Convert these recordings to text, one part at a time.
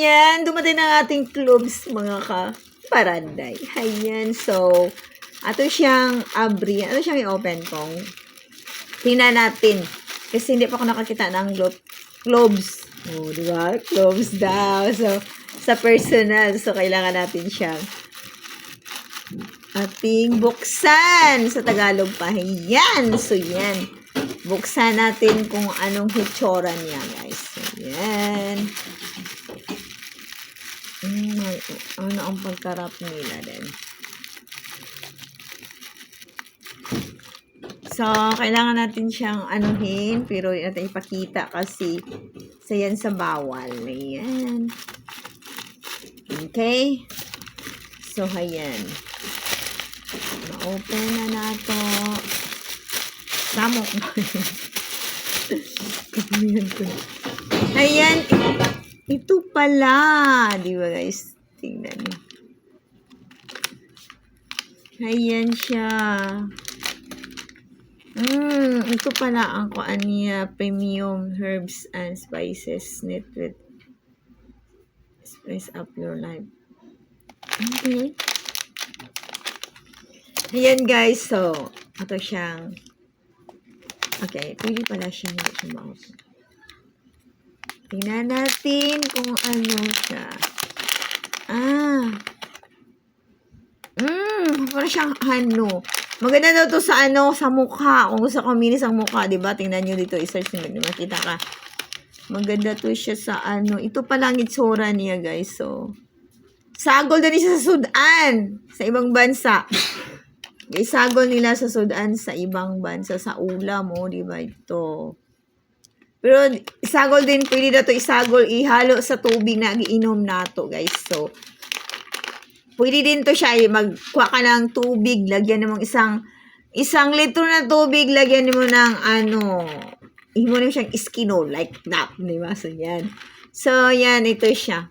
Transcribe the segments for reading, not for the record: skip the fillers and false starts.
Hayan, dumating ang ating clubs, mga kaparanday. Hayan, so, ato siyang abri, ato siyang i-open kong. Tingnan natin. Kasi hindi pa ako nakakita ng globes. Oh, di ba? Globes daw. So, sa personal, so, kailangan natin siyang ating buksan sa Tagalog pa. Yan. So, yan. Buksan natin kung anong hitsura niya, guys. So, yan. Ano ang pagkarap nila din. So, kailangan natin siyang anuhin, pero natin ipakita kasi yan sa bawal. Ayan. Okay. So, ayan. Na-open na nato. Samok ba? Ayan. Ito pala. Di ba, guys? Tingnan niyo. Ayan siya. Ito pala ang kuan niya, premium herbs and spices knit with spice up your life. Okay. Ayan guys, so ito siyang okay, pwede pala siya hindi siya ma-open. Tingnan natin kung ano siya. Para siyang ano. Maganda daw to sa sa mukha. Kung gusto ko minis ang mukha, di ba? Tingnan nyo dito, i-search nyo, makita ka. Maganda to siya sa Ito pa lang itsura niya, guys. So, sagol din siya sa Sudan, sa ibang bansa. Isagol nila sa Sudan sa ibang bansa, sa ulam, di ba ito? Pero, isagol din, pwede na to isagol, ihalo sa tubig na giinom nato, guys. So, pwede din to siya, magkuha ka ng tubig, lagyan mo isang litro na tubig, lagyan mo ng mo na siyang iskinol, like that, di ba? So, yan. So, yan, ito siya.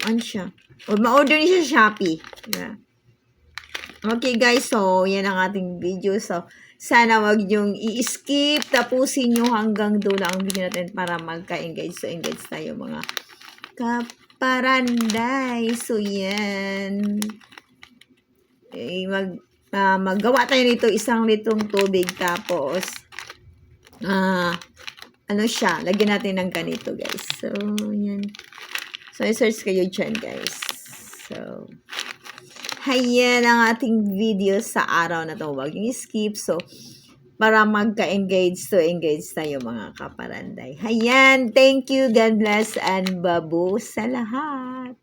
Ano siya? O, ma-order niya sa Shopee. Diba? Okay, guys, so, yan ang ating video. So, sana wag niyong i-skip, tapusin niyo hanggang doon ang video natin para magka-engage. So, engage tayo, mga kaparanday. So, yan. Maggawa tayo nito 1 litrong tubig. Tapos, siya. Lagyan natin ng ganito, guys. So, yan. So, i-search kayo dyan, guys. So, ayan ang ating video sa araw na to. Huwag yung skip. So, para magka-engage, so engage tayo, mga kaparanday. Ayan, thank you, God bless, and babu sa lahat.